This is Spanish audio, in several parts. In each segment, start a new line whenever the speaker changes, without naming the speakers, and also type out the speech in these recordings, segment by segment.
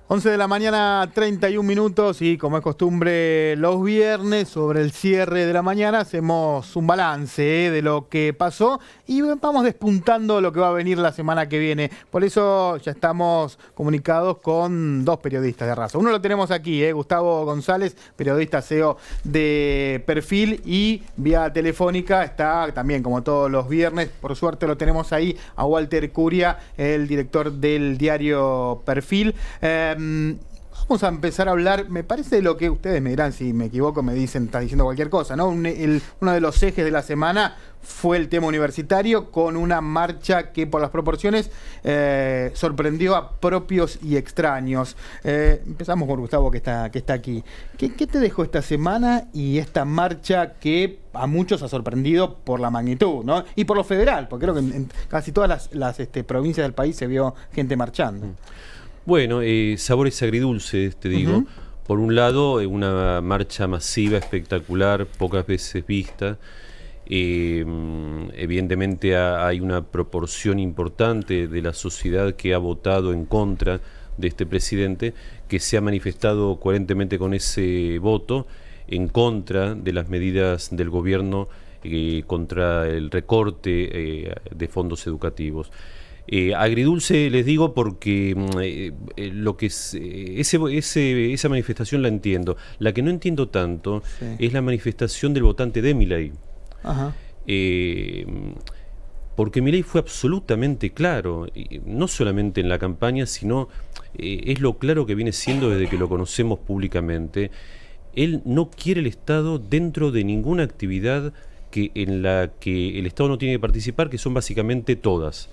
11 de la mañana, 31 minutos, y como es costumbre los viernes, sobre el cierre de la mañana, hacemos un balance de lo que pasó y vamos despuntando lo que va a venir la semana que viene. Por eso ya estamos comunicados con dos periodistas de raza. Uno lo tenemos aquí, Gustavo González, periodista CEO de Perfil, y vía telefónica está también, como todos los viernes, por suerte lo tenemos ahí, a Walter Curia, el director del diario Perfil. Vamos a empezar a hablar, me parece, de lo que ustedes me dirán, si me equivoco, me dicen, estás diciendo cualquier cosa, ¿no? Uno de los ejes de la semana fue el tema universitario, con una marcha que por las proporciones sorprendió a propios y extraños. Empezamos con Gustavo, que está aquí. ¿Qué te dejó esta semana y esta marcha que a muchos ha sorprendido por la magnitud, ¿no? Y por lo federal, porque creo que en casi todas las provincias del país se vio gente marchando.
Bueno, sabores agridulces, te digo. Por un lado, una marcha masiva, espectacular, pocas veces vista. Evidentemente hay una proporción importante de la sociedad que ha votado en contra de este presidente, que se ha manifestado coherentemente con ese voto en contra de las medidas del gobierno contra el recorte de fondos educativos. Agridulce les digo porque lo que es, esa manifestación la entiendo. La que no entiendo tanto es la manifestación del votante de Milei. Porque Milei fue absolutamente claro, no solamente en la campaña, sino es lo claro que viene siendo desde que lo conocemos públicamente. Él no quiere el Estado dentro de ninguna actividad en la que el Estado no tiene que participar, que son básicamente todas,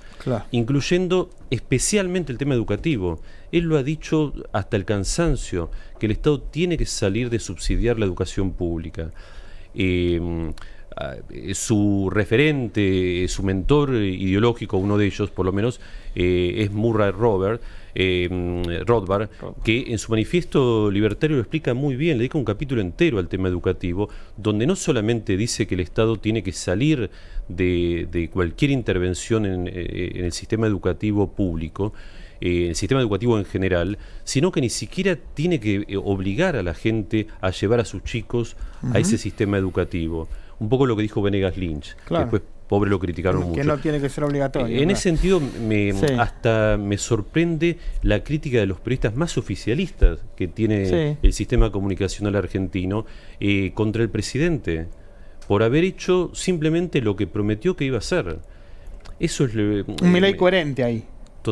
incluyendo especialmente el tema educativo. Él lo ha dicho hasta el cansancio, que el Estado tiene que salir de subsidiar la educación pública. Su referente, su mentor ideológico, uno de ellos por lo menos, es Murray Rothbard, que en su manifiesto libertario lo explica muy bien, le dedica un capítulo entero al tema educativo, donde no solamente dice que el Estado tiene que salir de cualquier intervención en el sistema educativo público, el sistema educativo en general, sino que ni siquiera tiene que obligar a la gente a llevar a sus chicos a ese sistema educativo. Un poco lo que dijo Venegas Lynch, que después, pobre, lo criticaron mucho.
Que no tiene que ser obligatorio.
En ese sentido, hasta me sorprende la crítica de los periodistas más oficialistas que tiene el sistema comunicacional argentino contra el presidente, por haber hecho simplemente lo que prometió que iba a hacer. Eso es
un Milei coherente ahí.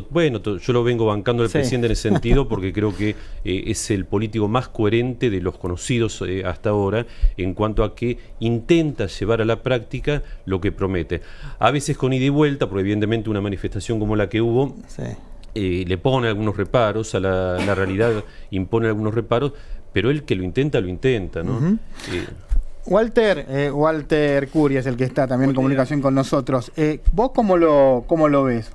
Bueno, yo lo vengo bancando al presidente en ese sentido, porque creo que es el político más coherente de los conocidos hasta ahora, en cuanto a que intenta llevar a la práctica lo que promete. A veces con ida y vuelta, porque evidentemente una manifestación como la que hubo le pone algunos reparos, a la realidad impone algunos reparos, pero él que lo intenta, ¿no?
Walter Curia es el que está también en comunicación con nosotros. ¿Vos cómo lo ves?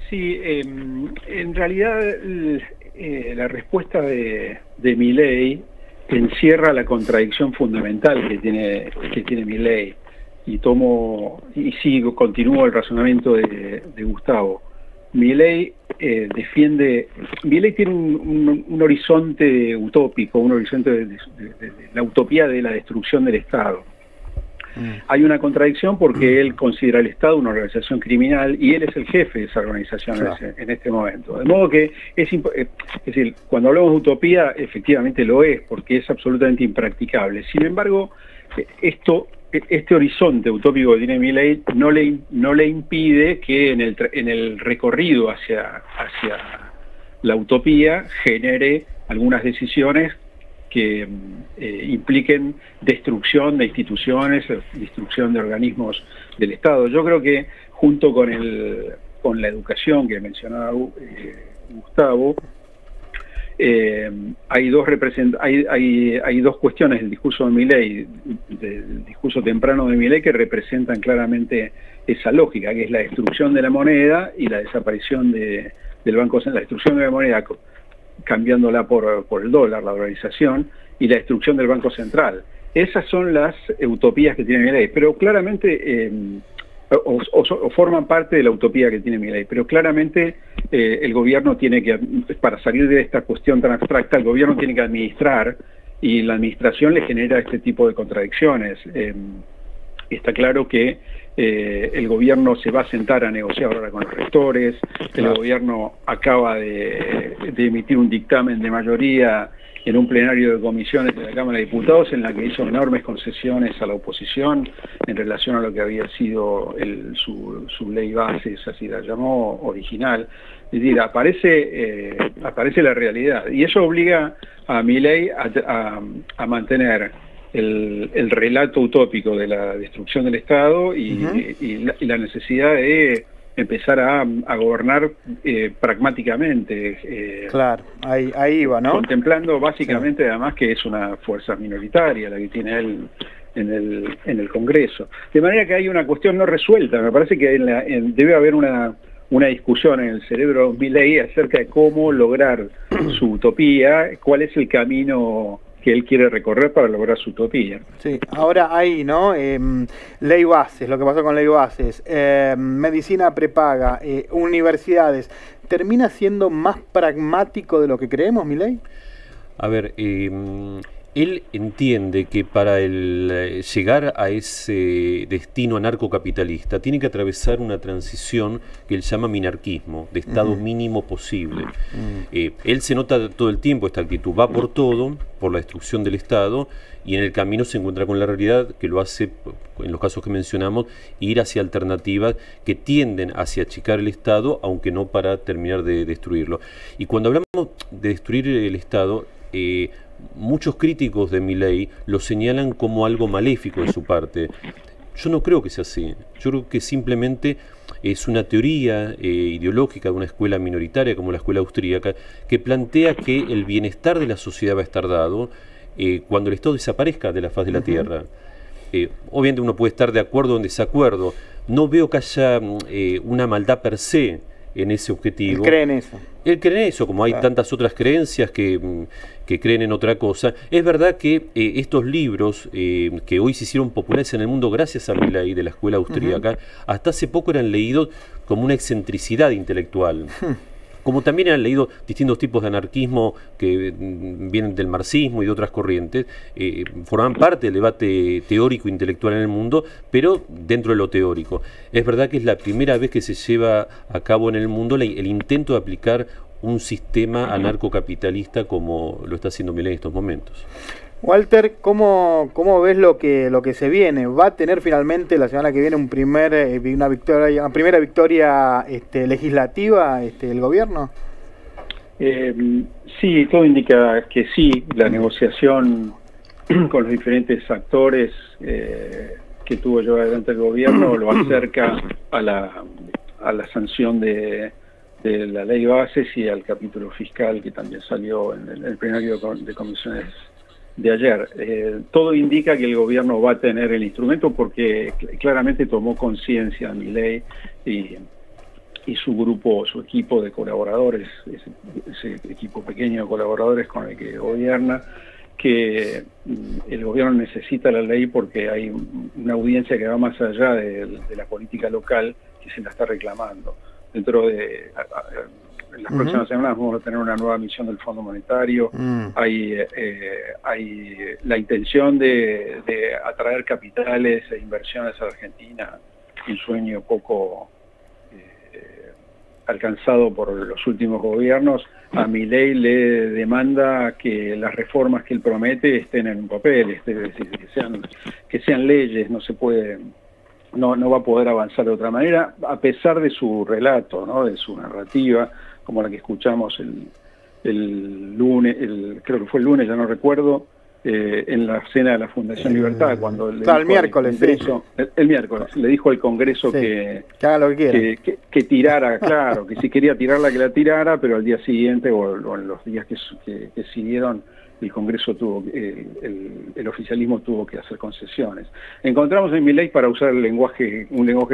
Sí, en realidad la respuesta de Milei encierra la contradicción fundamental que tiene Milei, y continúo el razonamiento de Gustavo. Milei Milei tiene un horizonte utópico, un horizonte de la utopía de la destrucción del Estado. Hay una contradicción porque él considera al Estado una organización criminal y él es el jefe de esa organización en este momento. De modo que es decir, cuando hablamos de utopía, efectivamente lo es, porque es absolutamente impracticable. Sin embargo, este horizonte utópico que tiene Milei no le impide que en el recorrido hacia la utopía genere algunas decisiones que impliquen destrucción de instituciones, destrucción de organismos del Estado. Yo creo que junto con la educación que mencionaba Gustavo, hay dos cuestiones del discurso de Milei, del discurso temprano de Milei, que representan claramente esa lógica, que es la destrucción de la moneda y la desaparición del Banco Central, la destrucción de la moneda cambiándola por el dólar, la dolarización, y la destrucción del Banco Central. Esas son las utopías que tiene Milei, pero claramente o forman parte de la utopía que tiene Milei, pero claramente el gobierno tiene que, para salir de esta cuestión tan abstracta, el gobierno tiene que administrar, y la administración le genera este tipo de contradicciones. Está claro que el gobierno se va a sentar a negociar ahora con los rectores, el gobierno acaba de emitir un dictamen de mayoría en un plenario de comisiones de la Cámara de Diputados en la que hizo enormes concesiones a la oposición en relación a lo que había sido su ley base, así la llamó, original. Es decir, aparece la realidad, y eso obliga a Milei a mantener el relato utópico de la destrucción del Estado y la necesidad de empezar a gobernar pragmáticamente.
Claro, ahí va, ¿no?
Contemplando básicamente además que es una fuerza minoritaria la que tiene él en el Congreso. De manera que hay una cuestión no resuelta. Me parece que debe haber una discusión en el cerebro de Milei acerca de cómo lograr su utopía, cuál es el camino que él quiere recorrer para lograr su utopía.
Sí, ahora ahí, ¿no? Ley bases, lo que pasó con ley bases, medicina prepaga, universidades, ¿termina siendo más pragmático de lo que creemos, Milei?
A ver, él entiende que para llegar a ese destino anarcocapitalista tiene que atravesar una transición que él llama minarquismo, de estado mínimo posible. Él se nota todo el tiempo esta actitud, va por todo, por la destrucción del Estado, y en el camino se encuentra con la realidad que lo hace, en los casos que mencionamos, ir hacia alternativas que tienden hacia achicar el Estado, aunque no para terminar de destruirlo. Y cuando hablamos de destruir el Estado, muchos críticos de Milei lo señalan como algo maléfico de su parte. Yo no creo que sea así. Yo creo que simplemente es una teoría ideológica de una escuela minoritaria como la escuela austríaca que plantea que el bienestar de la sociedad va a estar dado cuando el Estado desaparezca de la faz de la tierra. Obviamente uno puede estar de acuerdo o en desacuerdo. No veo que haya una maldad per se en ese objetivo.
Él cree en eso.
Él cree en eso, como hay tantas otras creencias que creen en otra cosa. Es verdad que estos libros que hoy se hicieron populares en el mundo gracias a Milei de la escuela austríaca, hasta hace poco eran leídos como una excentricidad intelectual. Como también han leído distintos tipos de anarquismo que vienen del marxismo y de otras corrientes, forman parte del debate teórico intelectual en el mundo, pero dentro de lo teórico. Es verdad que es la primera vez que se lleva a cabo en el mundo el intento de aplicar un sistema anarcocapitalista como lo está haciendo Milei en estos momentos.
Walter, ¿cómo ves lo que se viene? ¿Va a tener finalmente la semana que viene una primera victoria legislativa el gobierno?
Sí, todo indica que sí. La negociación con los diferentes actores que tuvo llevar adelante el gobierno lo acerca a la sanción de la ley bases y al capítulo fiscal que también salió en el plenario de comisiones de ayer. Todo indica que el gobierno va a tener el instrumento porque claramente tomó conciencia Milei y su grupo, su equipo de colaboradores, ese equipo pequeño de colaboradores con el que gobierna, que el gobierno necesita la ley porque hay una audiencia que va más allá de la política local que se la está reclamando. Dentro de en las próximas semanas vamos a tener una nueva misión del Fondo Monetario. Hay la intención de atraer capitales e inversiones a Argentina, un sueño poco alcanzado por los últimos gobiernos. A Milei le demanda que las reformas que él promete estén en un papel, es decir, que sean leyes. No se puede, no va a poder avanzar de otra manera, a pesar de su relato, ¿no? De su narrativa, como la que escuchamos el lunes, creo que fue el lunes, ya no recuerdo, en la cena de la Fundación Libertad, cuando le dijo
el miércoles,
Congreso, el miércoles, le dijo al Congreso que
haga lo que quiera,
que tirara, claro, que si quería tirarla, que la tirara, pero al día siguiente o en los días que siguieron, el Congreso el oficialismo tuvo que hacer concesiones. Encontramos en Milei, para usar un lenguaje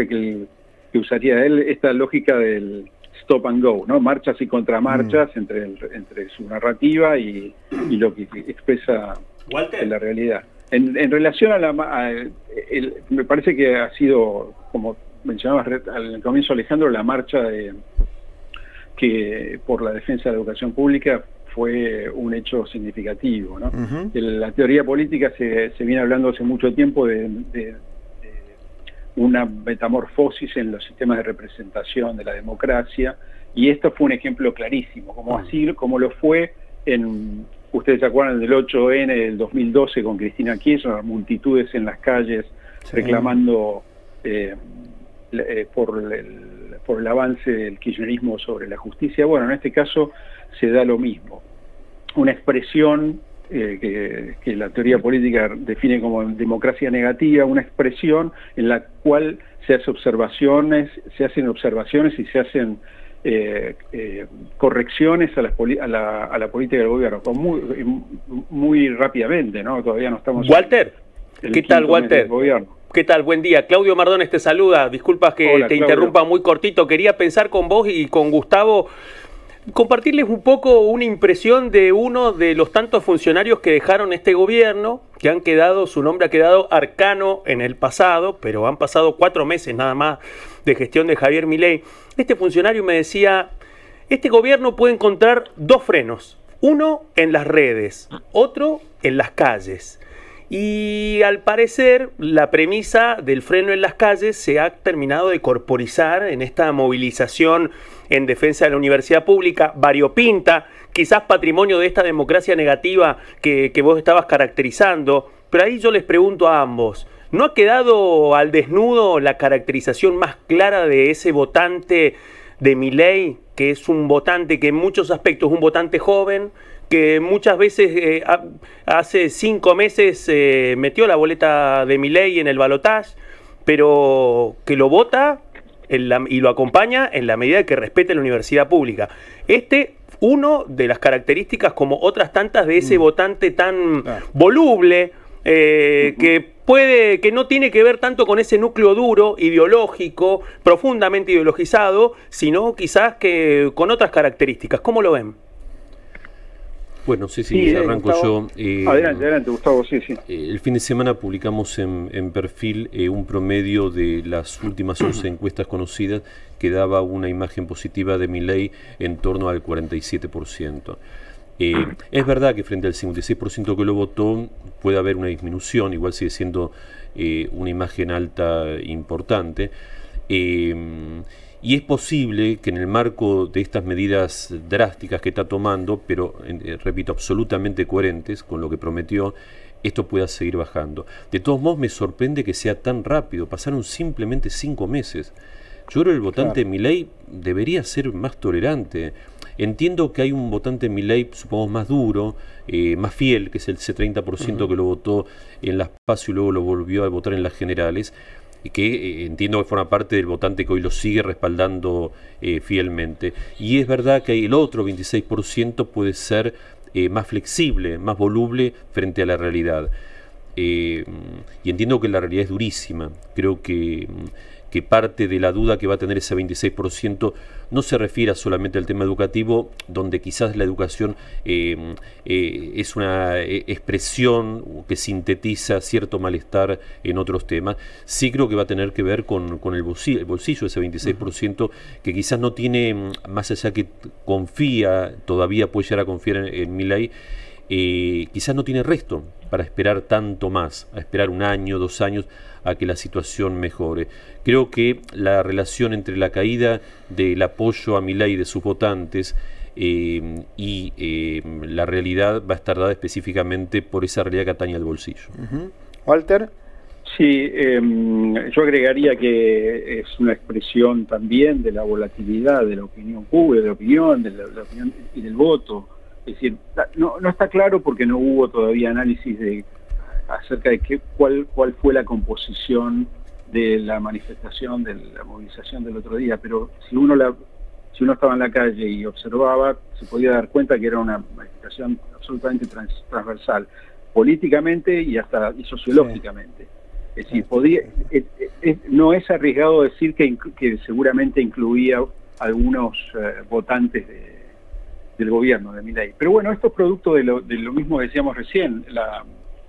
que usaría él, esta lógica del stop and go, ¿no? Marchas y contramarchas entre su narrativa y lo que expresa en la realidad. En relación me parece que ha sido como mencionabas al comienzo, Alejandro, la marcha que por la defensa de la educación pública fue un hecho significativo, ¿no? La teoría política se viene hablando hace mucho tiempo de una metamorfosis en los sistemas de representación de la democracia, y esto fue un ejemplo clarísimo, como lo fue ustedes se acuerdan del 8N del 2012 con Cristina Kirchner, multitudes en las calles reclamando por el avance del kirchnerismo sobre la justicia. Bueno, en este caso se da lo mismo. Una expresión que la teoría política define como democracia negativa, una expresión en la cual se hacen observaciones y se hacen correcciones a la política del gobierno, muy rápidamente, ¿no? Todavía no estamos...
Walter, ¿qué tal, Walter? ¿Qué tal? Buen día. Claudio Mardones te saluda. Disculpas que
Hola,
te
Claudio.
interrumpa muy cortito. Quería pensar con vos y con Gustavo, compartirles un poco una impresión de uno de los tantos funcionarios que dejaron este gobierno, que han quedado, su nombre ha quedado arcano en el pasado, pero han pasado 4 meses nada más de gestión de Javier Milei. Este funcionario me decía, este gobierno puede encontrar 2 frenos, uno en las redes, otro en las calles. Y al parecer la premisa del freno en las calles se ha terminado de corporizar en esta movilización en defensa de la universidad pública, variopinta, quizás patrimonio de esta democracia negativa que vos estabas caracterizando. Pero ahí yo les pregunto a ambos, ¿no ha quedado al desnudo la caracterización más clara de ese votante de Milei, que es un votante que en muchos aspectos es un votante joven, que muchas veces hace 5 meses metió la boleta de Milei en el balotaje, pero que lo vota y lo acompaña en la medida que respete la universidad pública? Uno de las características, como otras tantas, de ese votante tan voluble, que no tiene que ver tanto con ese núcleo duro, ideológico, profundamente ideologizado, sino quizás que con otras características. ¿Cómo lo ven?
Bueno, sí, arranco
Gustavo.
yo.
Adelante, Gustavo, sí.
El fin de semana publicamos en Perfil un promedio de las últimas 11 encuestas conocidas que daba una imagen positiva de Milei en torno al 47%. Es verdad que frente al 56% que lo votó puede haber una disminución, igual sigue siendo una imagen alta importante. Y es posible que en el marco de estas medidas drásticas que está tomando, pero repito, absolutamente coherentes con lo que prometió, esto pueda seguir bajando. De todos modos, me sorprende que sea tan rápido. Pasaron simplemente 5 meses. Yo creo que el votante de Milei debería ser más tolerante. Entiendo que hay un votante de Milei, supongamos, más duro, más fiel, que es ese 30% que lo votó en las PASO y luego lo volvió a votar en las generales, que entiendo que forma parte del votante que hoy lo sigue respaldando fielmente. Y es verdad que el otro 26% puede ser más flexible, más voluble frente a la realidad. Y entiendo que la realidad es durísima. Creo que parte de la duda que va a tener ese 26% no se refiere solamente al tema educativo, donde quizás la educación es una expresión que sintetiza cierto malestar en otros temas. Sí creo que va a tener que ver con el bolsillo de ese 26%, que quizás no tiene, más allá que confía, todavía puede llegar a confiar en Milei, quizás no tiene resto para esperar tanto más, a esperar 1 año, 2 años, a que la situación mejore. Creo que la relación entre la caída del apoyo a Milei y de sus votantes y la realidad va a estar dada específicamente por esa realidad que atañe al bolsillo.
Walter.
Sí, yo agregaría que es una expresión también de la volatilidad de la opinión pública, de la opinión y del voto. Es decir, no está claro porque no hubo todavía análisis acerca de cuál fue la composición de la manifestación, de la movilización del otro día, pero si uno estaba en la calle y observaba, se podía dar cuenta que era una manifestación absolutamente transversal, políticamente y sociológicamente. Es decir, no es arriesgado decir que seguramente incluía algunos votantes del gobierno de Milei. Pero bueno, esto es producto de lo mismo que decíamos recién,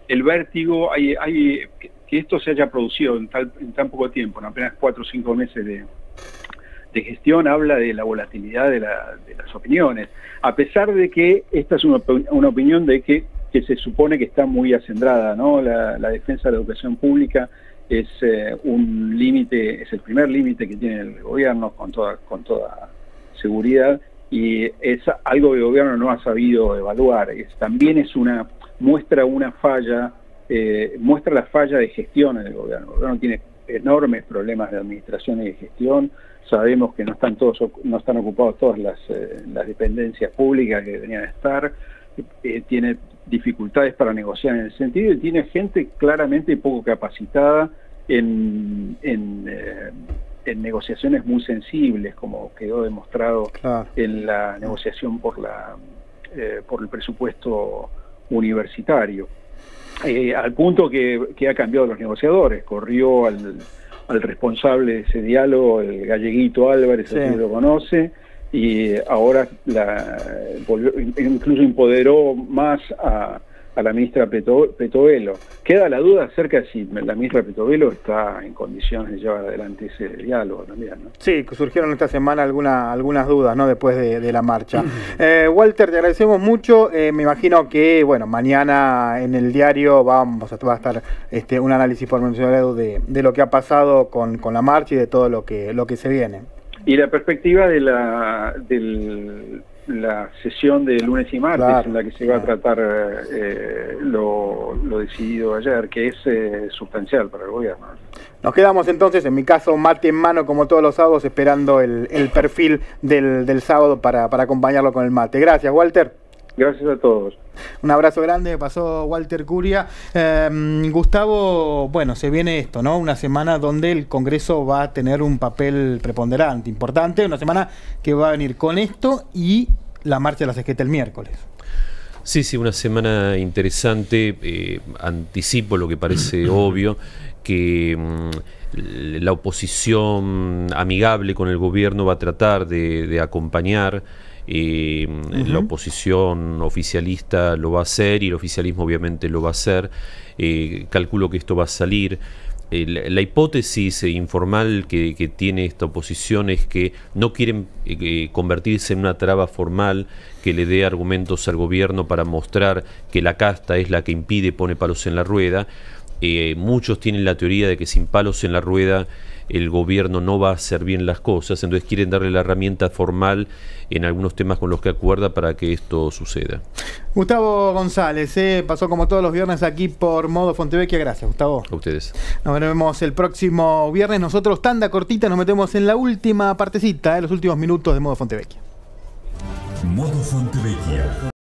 el vértigo. que esto se haya producido en tan poco tiempo, en apenas 4 o 5 meses de gestión, habla de la volatilidad de las opiniones, a pesar de que esta es una opinión de que se supone que está muy acendrada, ¿no? La defensa de la educación pública es un límite, es el primer límite que tiene el gobierno con toda seguridad, y es algo que el gobierno no ha sabido evaluar. También muestra una falla, muestra la falla de gestión en el gobierno. El gobierno tiene enormes problemas de administración y de gestión. Sabemos que no están ocupados todas las dependencias públicas que deberían estar. Tiene dificultades para negociar en ese sentido, y tiene gente claramente poco capacitada en negociaciones muy sensibles, como quedó demostrado en la negociación por el presupuesto universitario, al punto que ha cambiado los negociadores. Corrió al responsable de ese diálogo, el galleguito Álvarez, sí, que lo conoce, y ahora incluso empoderó más a la ministra Petovelo. Queda la duda acerca de si la ministra Petovelo está en condiciones de llevar adelante ese diálogo también, ¿no?
Sí, surgieron esta semana algunas dudas, ¿no?, después de la marcha. Walter, te agradecemos mucho. Me imagino que, bueno, mañana en el diario va a estar un análisis pormenorizado de lo que ha pasado con la marcha y de todo lo que se viene.
Y la perspectiva de la sesión de lunes y martes, claro, en la que se va a tratar lo decidido ayer, que es sustancial para el gobierno.
Nos quedamos entonces, en mi caso, mate en mano como todos los sábados, esperando el perfil del sábado para acompañarlo con el mate. Gracias, Walter.
Gracias a todos.
Un abrazo grande, pasó Walter Curia. Gustavo, bueno, se viene esto, ¿no? Una semana donde el Congreso va a tener un papel preponderante, importante, una semana que va a venir con esto y la marcha de la CGT el miércoles.
Sí, una semana interesante. Anticipo lo que parece obvio, que la oposición amigable con el gobierno va a tratar de acompañar. La oposición oficialista lo va a hacer y el oficialismo obviamente lo va a hacer. Calculo que esto va a salir. La hipótesis informal que tiene esta oposición es que no quieren convertirse en una traba formal que le dé argumentos al gobierno para mostrar que la casta es la que impide, pone palos en la rueda. Muchos tienen la teoría de que sin palos en la rueda el gobierno no va a hacer bien las cosas, entonces quieren darle la herramienta formal en algunos temas con los que acuerda para que esto suceda.
Gustavo González, pasó como todos los viernes aquí por Modo Fontevecchia. Gracias, Gustavo.
A ustedes.
Nos vemos el próximo viernes. Nosotros, tanda cortita, nos metemos en la última partecita, los últimos minutos de Modo Fontevecchia.
Modo Fontevecchia.